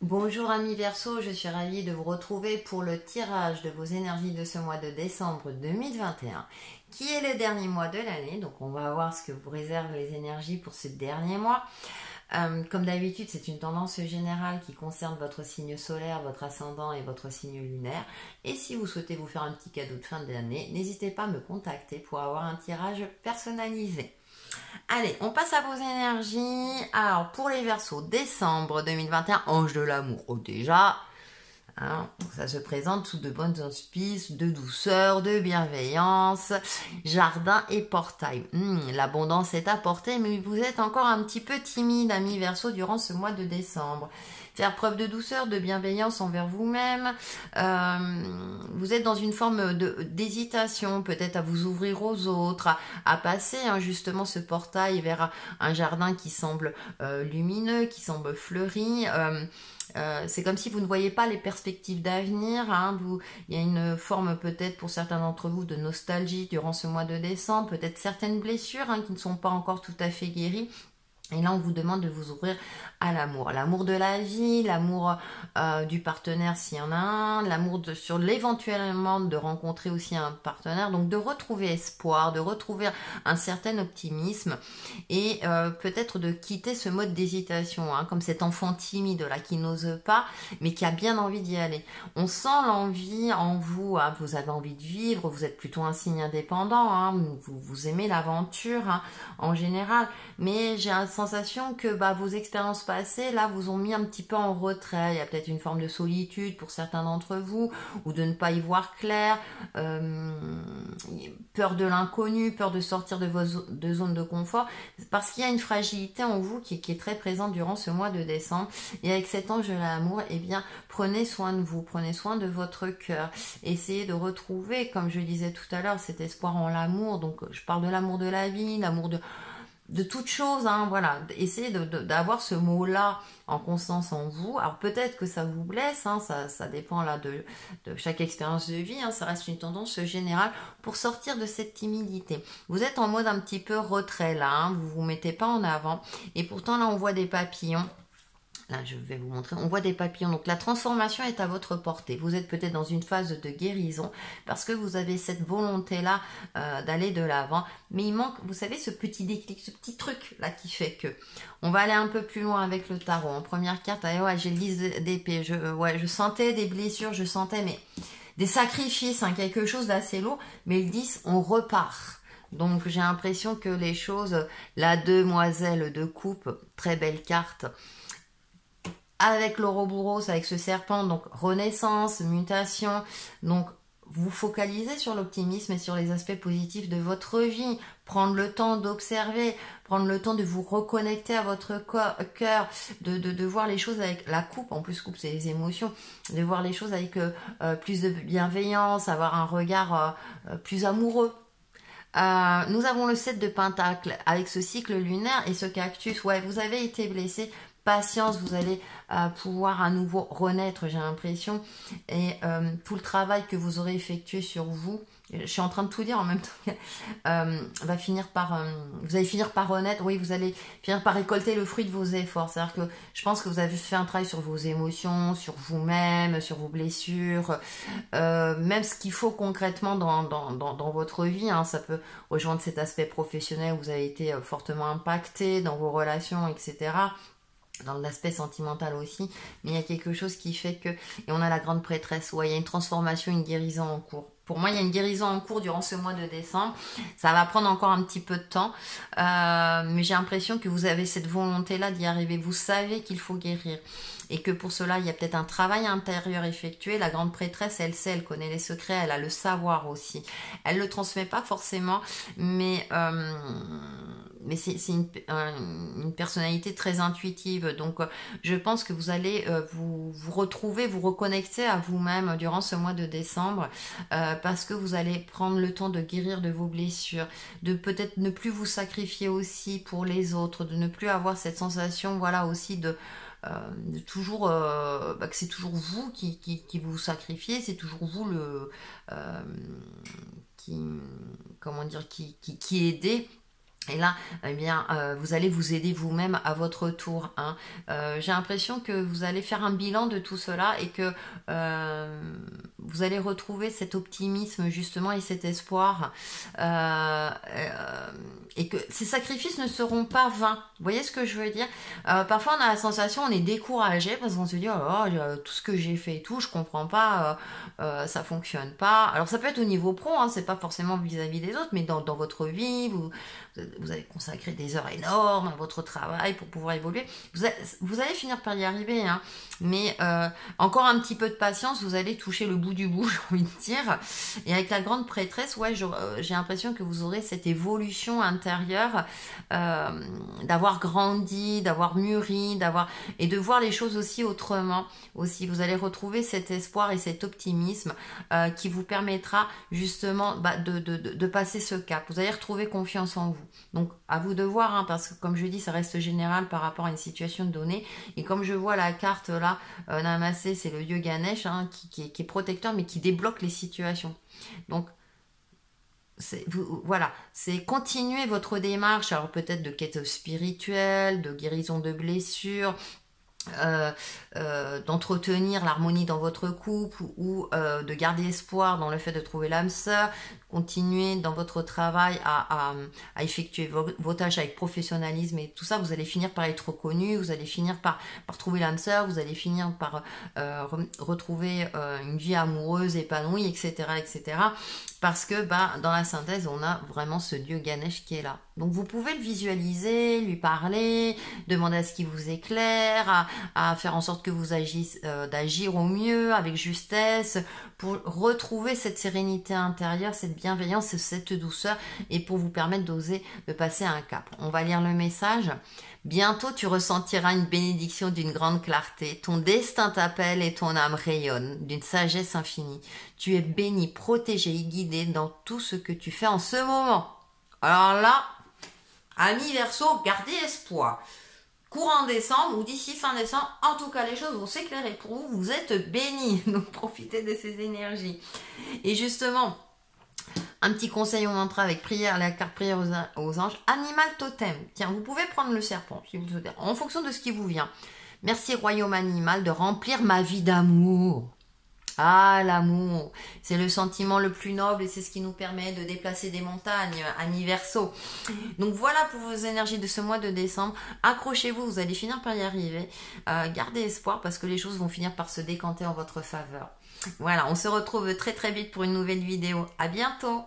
Bonjour amis Verseau, je suis ravie de vous retrouver pour le tirage de vos énergies de ce mois de décembre 2021, qui est le dernier mois de l'année. Donc on va voir ce que vous réservent les énergies pour ce dernier mois. Comme d'habitude, c'est une tendance générale qui concerne votre signe solaire, votre ascendant et votre signe lunaire. Et si vous souhaitez vous faire un petit cadeau de fin d'année, n'hésitez pas à me contacter pour avoir un tirage personnalisé. Allez, on passe à vos énergies. Alors, pour les Verseaux, décembre 2021, ange de l'amour. Oh, déjà, hein, ça se présente sous de bonnes auspices, de douceur, de bienveillance, jardin et portail. L'abondance est apportée, mais vous êtes encore un petit peu timide, amis Verseau, durant ce mois de décembre. Faire preuve de douceur, de bienveillance envers vous-même. Vous êtes dans une forme d'hésitation, peut-être à vous ouvrir aux autres, à passer justement ce portail vers un jardin qui semble lumineux, qui semble fleuri. C'est comme si vous ne voyez pas les perspectives d'avenir. Il y a une forme peut-être pour certains d'entre vous de nostalgie durant ce mois de décembre, peut-être certaines blessures qui ne sont pas encore tout à fait guéries. Et là, on vous demande de vous ouvrir à l'amour. L'amour de la vie, l'amour du partenaire s'il y en a un, l'amour sur l'éventuellement de rencontrer aussi un partenaire. Donc, de retrouver espoir, de retrouver un certain optimisme et peut-être de quitter ce mode d'hésitation, comme cet enfant timide là qui n'ose pas, mais qui a bien envie d'y aller. On sent l'envie en vous, vous avez envie de vivre, vous êtes plutôt un signe indépendant, vous aimez l'aventure en général, mais j'ai un sensation que vos expériences passées là vous ont mis un petit peu en retrait. Il y a peut-être une forme de solitude pour certains d'entre vous, ou de ne pas y voir clair, peur de l'inconnu, peur de sortir de vos zones de confort, parce qu'il y a une fragilité en vous qui est très présente durant ce mois de décembre. Et avec cet ange de l'amour, eh bien prenez soin de vous, prenez soin de votre cœur, essayez de retrouver, comme je disais tout à l'heure, cet espoir en l'amour. Donc je parle de l'amour de la vie, l'amour de toute chose, voilà, essayez d'avoir ce mot-là en constance en vous. Alors peut-être que ça vous blesse, ça dépend là de chaque expérience de vie, ça reste une tendance générale pour sortir de cette timidité. Vous êtes en mode un petit peu retrait là, vous vous mettez pas en avant, et pourtant là on voit des papillons. Là, je vais vous montrer. On voit des papillons. Donc, la transformation est à votre portée. Vous êtes peut-être dans une phase de guérison parce que vous avez cette volonté-là d'aller de l'avant. Mais il manque, vous savez, ce petit déclic, ce petit truc-là qui fait que... On va aller un peu plus loin avec le tarot. En première carte, j'ai le 10 d'épée. Je sentais des blessures, je sentais des sacrifices, quelque chose d'assez lourd. Mais le 10, on repart. Donc, j'ai l'impression que les choses... La demoiselle de coupe, très belle carte... Avec l'Ouroboros, avec ce serpent, donc renaissance, mutation, donc vous focalisez sur l'optimisme et sur les aspects positifs de votre vie, prendre le temps d'observer, prendre le temps de vous reconnecter à votre cœur, de voir les choses avec la coupe, en plus coupe c'est les émotions, de voir les choses avec plus de bienveillance, avoir un regard plus amoureux. Nous avons le 7 de Pentacle avec ce cycle lunaire et ce cactus. Ouais, vous avez été blessé. Patience, vous allez pouvoir à nouveau renaître, j'ai l'impression. Et tout le travail que vous aurez effectué sur vous, je suis en train de tout dire en même temps, va finir par... vous allez finir par renaître, oui, vous allez finir par récolter le fruit de vos efforts. C'est-à-dire que je pense que vous avez fait un travail sur vos émotions, sur vous-même, sur vos blessures, même ce qu'il faut concrètement dans votre vie. Ça peut rejoindre cet aspect professionnel où vous avez été fortement impacté dans vos relations, etc., dans l'aspect sentimental aussi, mais il y a quelque chose qui fait que, et on a la grande prêtresse, il y a une transformation, une guérison en cours. Pour moi, il y a une guérison en cours durant ce mois de décembre. Ça va prendre encore un petit peu de temps, mais j'ai l'impression que vous avez cette volonté-là d'y arriver. Vous savez qu'il faut guérir et que pour cela, il y a peut-être un travail intérieur effectué. La grande prêtresse, elle sait, elle connaît les secrets, elle a le savoir aussi. Elle le transmet pas forcément, mais c'est une personnalité très intuitive. Donc, je pense que vous allez vous retrouver, vous reconnecter à vous-même durant ce mois de décembre, parce que vous allez prendre le temps de guérir de vos blessures, de peut-être ne plus vous sacrifier aussi pour les autres, de ne plus avoir cette sensation, voilà, aussi de toujours que c'est toujours vous qui vous sacrifiez, c'est toujours vous qui comment dire qui aidez Et là, eh bien, vous allez vous aider vous-même à votre tour. Hein. J'ai l'impression que vous allez faire un bilan de tout cela et que vous allez retrouver cet optimisme justement et cet espoir. Et que ces sacrifices ne seront pas vains. Vous voyez ce que je veux dire? Parfois, on a la sensation, on est découragé parce qu'on se dit, oh, tout ce que j'ai fait et tout, je comprends pas, ça fonctionne pas. Alors, ça peut être au niveau pro, hein, c'est pas forcément vis-à-vis des autres, mais dans votre vie, vous allez consacrer des heures énormes à votre travail pour pouvoir évoluer. Vous allez finir par y arriver, hein. Mais encore un petit peu de patience, vous allez toucher le bout du bout, j'ai envie de dire. Et avec la grande prêtresse, ouais, j'ai l'impression que vous aurez cette évolution intérieure, d'avoir grandi, d'avoir mûri, et de voir les choses aussi autrement. Aussi, vous allez retrouver cet espoir et cet optimisme qui vous permettra justement de passer ce cap. Vous allez retrouver confiance en vous. Donc, à vous de voir, hein, parce que comme je dis, ça reste général par rapport à une situation donnée. Et comme je vois la carte là, Namassé, c'est le dieu Ganesh, hein, qui est protecteur, mais qui débloque les situations. Donc, voilà, c'est continuer votre démarche, alors peut-être de quête spirituelle, de guérison de blessures, d'entretenir l'harmonie dans votre couple ou de garder espoir dans le fait de trouver l'âme sœur, continuer dans votre travail à effectuer vos tâches avec professionnalisme et tout ça, vous allez finir par être reconnu, vous allez finir par trouver l'âme sœur, vous allez finir par retrouver une vie amoureuse épanouie, etc., etc. Parce que dans la synthèse, on a vraiment ce dieu Ganesh qui est là. Donc vous pouvez le visualiser, lui parler, demander à ce qu'il vous éclaire, à faire en sorte que vous agissez, d'agir au mieux, avec justesse, pour retrouver cette sérénité intérieure, cette bienveillance, cette douceur, et pour vous permettre d'oser de passer à un cap. On va lire le message. Bientôt tu ressentiras une bénédiction d'une grande clarté. Ton destin t'appelle et ton âme rayonne d'une sagesse infinie. Tu es béni, protégé et guidé dans tout ce que tu fais en ce moment. Alors là, amis Verseau, gardez espoir. Courant décembre ou d'ici fin décembre, en tout cas les choses vont s'éclairer pour vous, vous êtes bénis, donc profitez de ces énergies. Et justement, un petit conseil au mantra avec prière, la carte prière aux anges, animal totem. Tiens, vous pouvez prendre le serpent si vous le souhaitez, en fonction de ce qui vous vient. Merci royaume animal de remplir ma vie d'amour. Ah, l'amour, c'est le sentiment le plus noble et c'est ce qui nous permet de déplacer des montagnes, amis Verseau. Donc voilà pour vos énergies de ce mois de décembre. Accrochez-vous, vous allez finir par y arriver. Gardez espoir parce que les choses vont finir par se décanter en votre faveur. Voilà, on se retrouve très très vite pour une nouvelle vidéo. À bientôt!